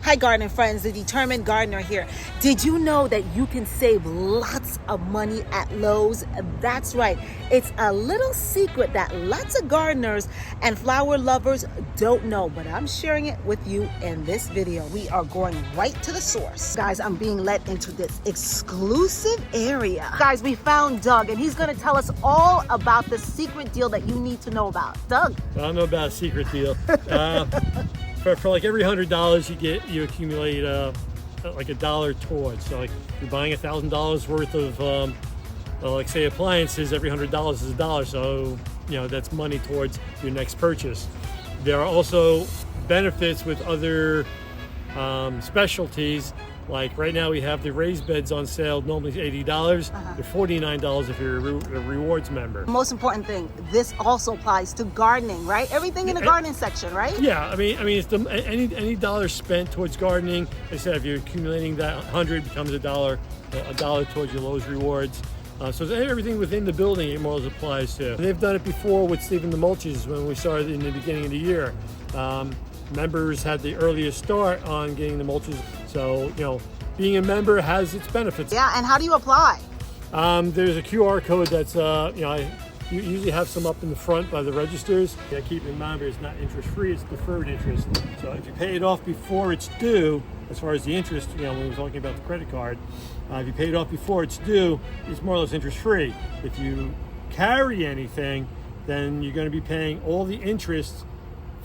Hi gardening friends, the Determined Gardener here. Did you know that you can save lots of money at Lowe's? That's right. It's a little secret that lots of gardeners and flower lovers don't know, but I'm sharing it with you in this video. We are going right to the source. Guys, I'm being led into this exclusive area. Guys, we found Doug and he's gonna tell us all about the secret deal that you need to know about. Doug? I don't know about a secret deal. For like every $100 you accumulate like $1 towards. So like you're buying $1,000 worth of like say appliances, every $100 is $1. So you know that's money towards your next purchase. There are also benefits with other specialties. Like right now we have the raised beds on sale, normally $80. They're $49 if you're a rewards member. Most important thing, this also applies to gardening, right? Everything in the gardening section, right? Yeah, I mean, it's any dollar spent towards gardening. Like I said, if you're accumulating that 100 becomes a dollar towards your Lowe's rewards. So everything within the building it more or less applies to. They've done it before with Stephen the Mulches when we started in the beginning of the year. Members had the earliest start on getting the mulches. So, you know, being a member has its benefits. Yeah, and how do you apply? There's a QR code that's, you usually have some up in the front by the registers. Yeah, keep in mind, it's not interest-free, it's deferred interest. So if you pay it off before it's due, as far as the interest, you know, when we're talking about the credit card, if you pay it off before it's due, it's more or less interest-free. If you carry anything, then you're going to be paying all the interest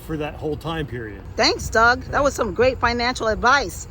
for that whole time period. Thanks, Doug. That was some great financial advice.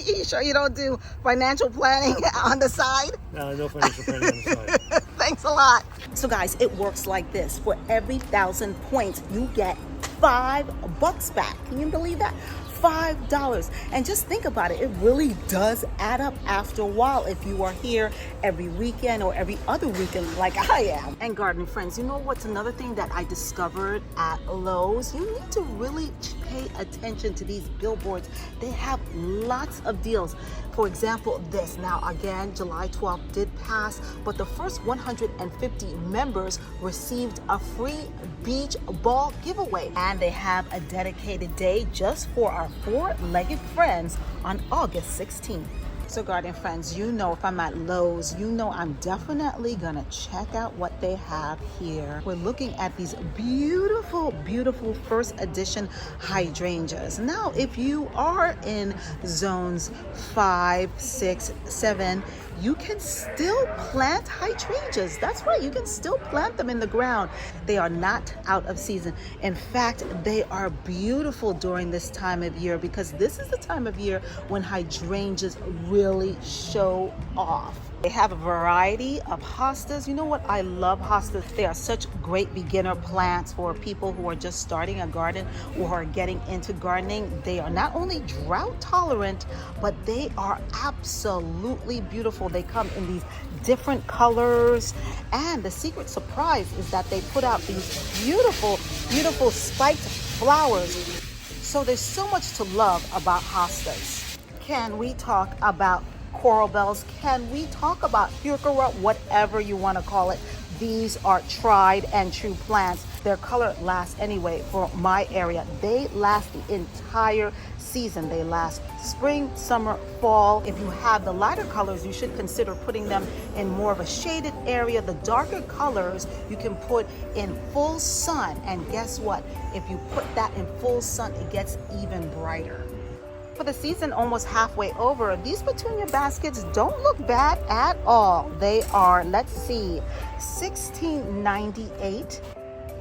You sure you don't do financial planning on the side? No financial planning on the side. Thanks a lot. So guys, it works like this. For every 1,000 points, you get $5 back. Can you believe that? $5. And just think about it, it really does add up after a while if you are here every weekend or every other weekend like I am. And gardening friends, you know what's another thing that I discovered at Lowe's? You need to really pay attention to these billboards. They have lots of deals. For example, this. Now again, July 12th did pass, but the first 150 members received a free beach ball giveaway. And they have a dedicated day just for our four-legged friends on August 16th. So garden friends, you know if I'm at Lowe's, you know I'm definitely gonna check out what they have here. We're looking at these beautiful, beautiful first edition hydrangeas. Now, if you are in zones 5, 6, 7, you can still plant hydrangeas. That's right, you can still plant them in the ground. They are not out of season. In fact, they are beautiful during this time of year because this is the time of year when hydrangeas really show off. They have a variety of hostas. You know what? I love hostas. They are such great beginner plants for people who are just starting a garden or are getting into gardening. They are not only drought tolerant, but they are absolutely beautiful. They come in these different colors. And the secret surprise is that they put out these beautiful, beautiful spiked flowers. So there's so much to love about hostas. Can we talk about coral bells? Can we talk about heuchera, whatever you want to call it? These are tried and true plants. Their color lasts anyway for my area. They last the entire season. They last spring, summer, fall. If you have the lighter colors, you should consider putting them in more of a shaded area. The darker colors you can put in full sun. And guess what? If you put that in full sun, it gets even brighter. For the season almost halfway over, these petunia baskets don't look bad at all. They are, let's see, $16.98.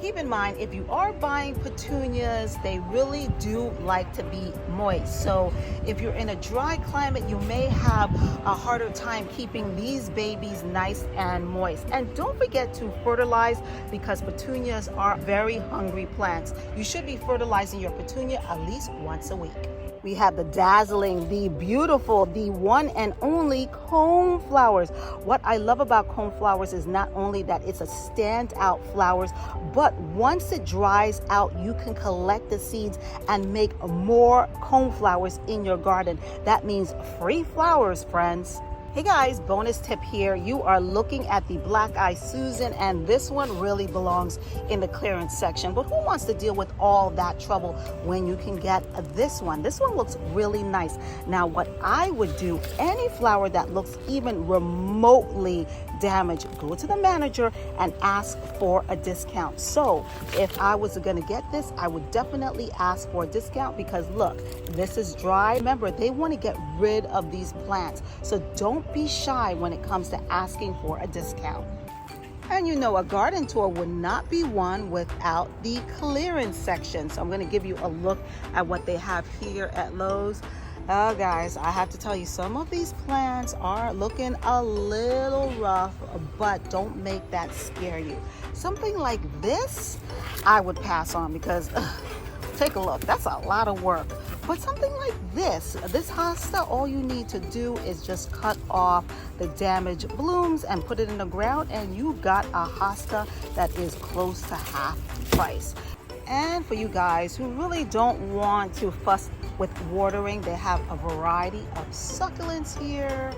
Keep in mind, if you are buying petunias, they really do like to be moist. So if you're in a dry climate, you may have a harder time keeping these babies nice and moist. And don't forget to fertilize because petunias are very hungry plants. You should be fertilizing your petunia at least once a week. We have the dazzling, the beautiful, the one and only cone flowers. What I love about cone flowers is not only that it's a standout flowers, but once it dries out, you can collect the seeds and make more cone flowers in your garden. That means free flowers, friends. Hey guys, bonus tip here. You are looking at the Black Eye Susan, and this one really belongs in the clearance section. But who wants to deal with all that trouble when you can get this one? This one looks really nice. Now, what I would do, any flower that looks even remotely damaged, go to the manager and ask for a discount. So if I was going to get this, I would definitely ask for a discount because look, this is dry. Remember, they want to get rid of these plants. So don't be shy when it comes to asking for a discount. And you know, a garden tour would not be one without the clearance section. So I'm going to give you a look at what they have here at Lowe's. Oh guys, I have to tell you, some of these plants are looking a little rough, but don't make that scare you. Something like this, I would pass on because take a look, that's a lot of work. But something like this hosta, all you need to do is just cut off the damaged blooms and put it in the ground, and you got a hosta that is close to half price. And for you guys who really don't want to fuss with watering, they have a variety of succulents here.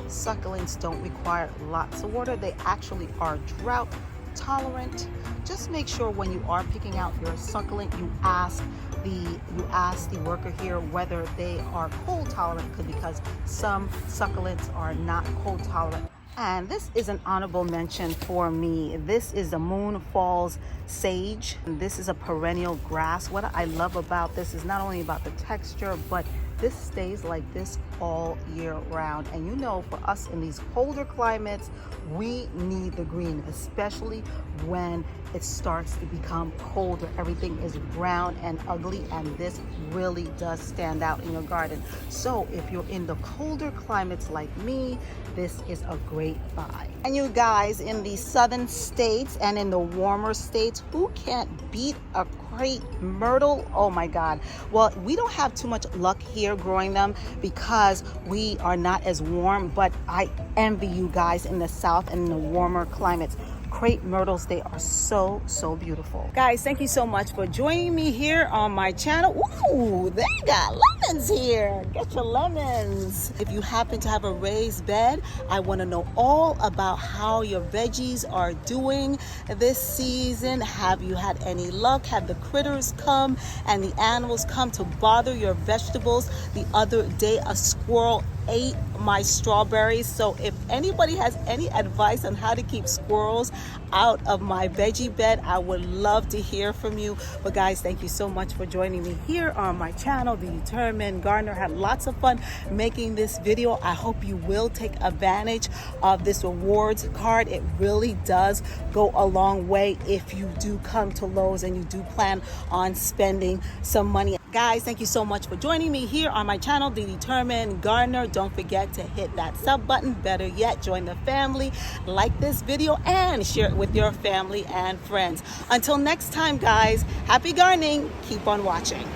Succulents don't require lots of water. They actually are drought tolerant. Just make sure when you are picking out your succulent, you ask the worker here whether they are cold tolerant, because some succulents are not cold tolerant. And this is an honorable mention for me. This is the Moon Falls Sage. This is a perennial grass. What I love about this is not only about the texture, but this stays like this all year round. And you know, for us in these colder climates, we need the green, especially when it starts to become colder. Everything is brown and ugly, and this really does stand out in your garden. So if you're in the colder climates like me, this is a great buy. And you guys in the southern states and in the warmer states, who can't beat a crepe myrtle? Oh my God. Well, we don't have too much luck here growing them because we are not as warm, but I envy you guys in the south and in the warmer climates. Crepe myrtles, they are so beautiful. Guys, thank you so much for joining me here on my channel. Ooh, they got lemons here. Get your lemons. If you happen to have a raised bed, I want to know all about how your veggies are doing this season. Have you had any luck? Have the critters come and the animals come to bother your vegetables? The other day, a squirrel ate my strawberries. So if anybody has any advice on how to keep squirrels out of my veggie bed, I would love to hear from you. But guys, thank you so much for joining me here on my channel, The Determined Gardener. Had lots of fun making this video. I hope you will take advantage of this rewards card. It really does go a long way if you do come to Lowe's and you do plan on spending some money. Guys, thank you so much for joining me here on my channel, The Determined Gardener. Don't forget to hit that sub button. Better yet, join the family, like this video, and share it with your family and friends. Until next time, guys, happy gardening. Keep on watching.